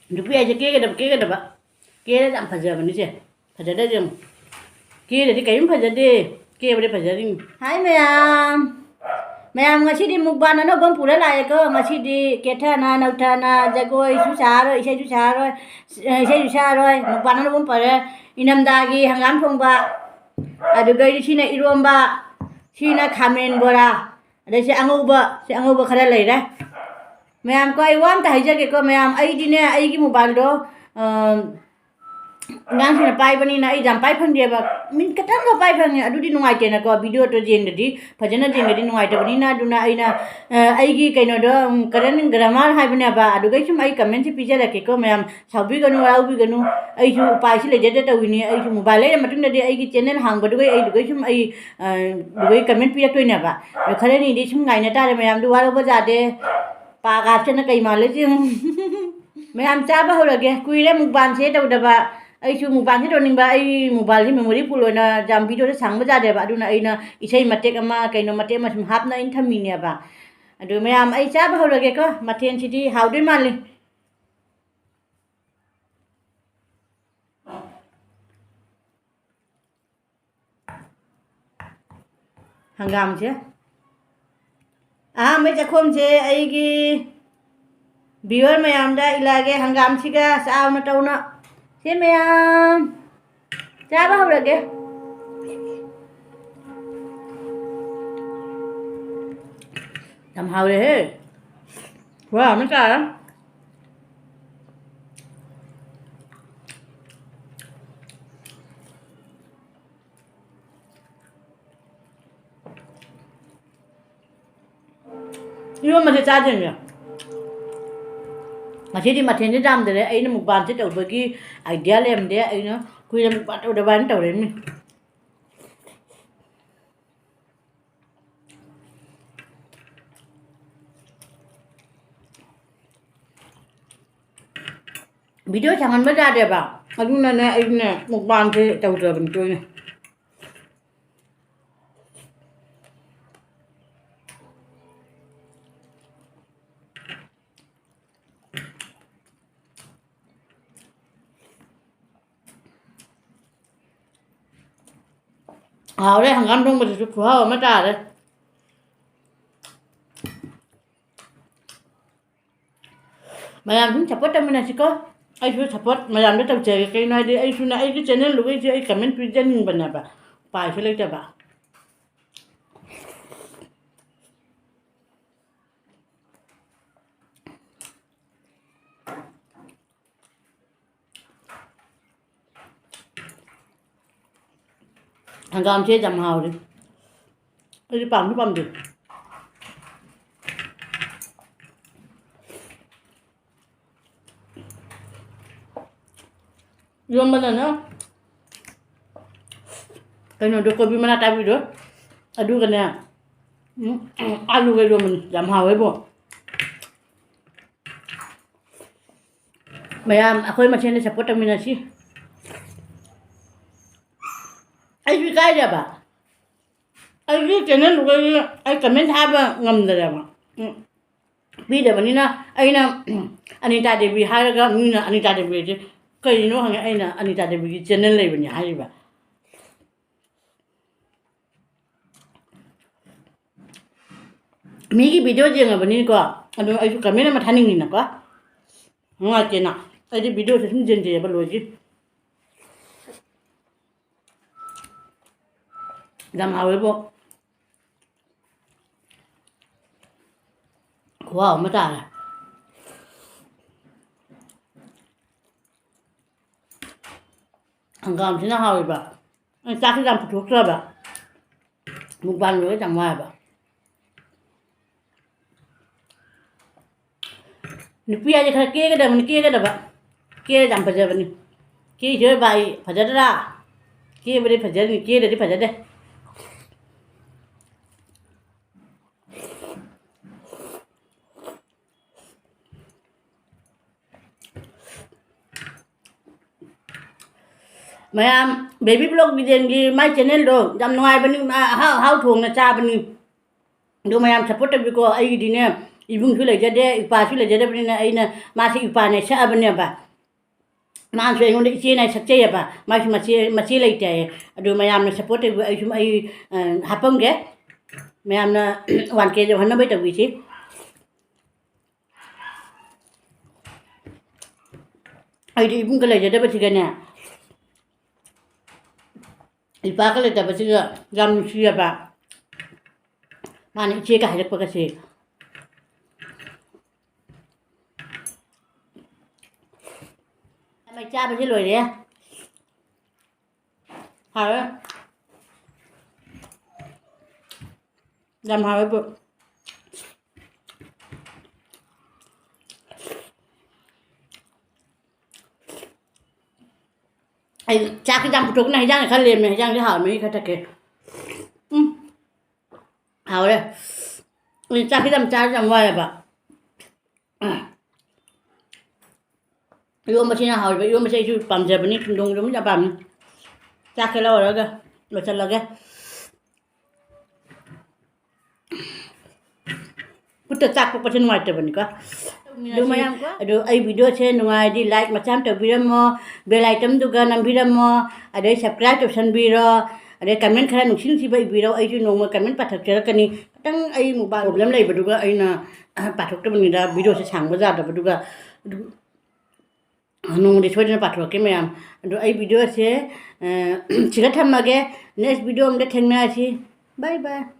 누구야 이제 깨게 봐. 깨를 안 파져 버리지. 파져다 좀. 깨를 cái 파져대. 깨 버리 파져링. Hai ma'am. Ma'am ngasi di mukbang ano bang pula lah ya ko ngasi di ketana nautana jago isu saro isu saro mukbang ano bang pala inamdagi hangam thongba aduga sina iromba sina khamen bora ada si anguba khara leira ma'am ko ai wan ta haijage ko ma'am ai dine ai gi mobile do ngang sina pai bani na ai jam pai phang dia ba min katang ko pai phang adu di nungai te na ko video to jeng di phajana jeng di nungai te bani na duna ai na ai gi kaino do karan grammar hai bani ba adu gai sum ai comment si pija rake ko ma'am saubi ganu au bi ganu ai su pai si le je ta wini ai su mobile le matung na di ai gi channel hang ba du gai ai du gai sum ai du gai comment pi to na ba khare ni di sum ngai na ta ma'am du wa ba ja de pa ga chen na kai ma le ji ma'am cha ba ho lage kui le mukbang se to da ba ai chu mukbang se to ning ba ai mobile ni memory full na jam video se sang ba ja de ba adu na ai na isai matek ama kaino matek ma sum hap na in thami ne ba adu ma'am ai cha ba ho lage ko mathen si di how doi ma le hangam che mấy cha khom che ai gi viewer mayam da ilage hangam siga sao na tau na se mayam cha ba ho lage làm hào đi he wow mấy cái đó 이거 맛이 짜증이야. 맛이 디 맛이 잠들에 아이는 mukbang sẽ đầu bagi idea làm đấy ai nó quy làm mukbang đầu đàn đầu đấy mình video chẳng hạn mới ra đẹp à anh này anh này mukbang sẽ đầu giờ mình chơi này đấy hàng trong mình chụp phở mới ra đấy mà làm chúng support trong mình là chỉ có ai chú support mà làm cái tàu chơi cái này đi ai chú này ai cái channel lúc ấy ai comment phía trên bên này bà bài phải lấy cho bà hàng gam chế chầm hào đi đi băm được Jual mana na? Kaya do ko bi mana tabi do? Adu kana. Alu cái do mình làm hào ấy bộ. Mày ako'y masih support kami na si. Ay cái dia ba? Ay channel ko ay comment haba ngam da ba. Bi da banina ay na Anita Devi haraga mina Anita Devi cái nó hàng ấy là Anita Devi channel này bên nhà hay ba. Mấy cái video gì mà bên này có, anh ấy comment mà thanh niên nè có, ngon chưa nào? Ai đi video thì không dừng gì bao lâu chứ? Làm hào ấy bộ, wow mất à? Hàng gam thế nào hào ấy bà? Anh ta cứ làm phụ thuộc ra bà, một bàn nữa chẳng ngoài bà. Nupi aja kena kia ke dah pak, kia jam fajar ni, kia je bayi fajar dah, kia beri fajar ni, kia dari fajar deh. Mayam baby blog bijen di my channel do, jam nuai bani how thuong na cha bani, do mayam support tapi ko ay di ne. 이분수 레저데 이빠수 레저데버리나 아이나 마시 이빠네 샤아버네바 마수 이건데 이제나 삭제야바 마시 레이테 아두 마얌나 서포트 아이수 아이 하펑게 마얌나 1k 한나 베터 위치 아이디 이분가 레저데버지가네 이빠가 레저데버지가 잠시야바 마니 이제가 하적버가시 mày cha mày chứ lùi đi hả làm hả với bự ai cha cái răng trục này răng này khá liềm này răng cái hở mấy cái kìa hảo đây cha cái răng ngoài là bà yêu mà xin hỏi vậy yêu mà xây dựng bằng giờ bên này đúng đúng là bằng chắc cái lâu rồi cơ rồi chân là cái bút chắc của bên ngoài trời bên có đúng mà rồi ai video trên ngoài đi like mà chăm tập video mà bell icon tu cái nằm video mà ở đây subscribe cho kênh video ở đây comment khá là nổi tiếng vậy video ai chú nông mà comment bắt thật chơi cái này đang ai một bạn problem này bên đó ai na bắt thật cho mình ra video sẽ sáng bao giờ đó bên đó nunggu soalnya patro ke mayam do ai video se chigat thamage next video amde thengna achi bye bye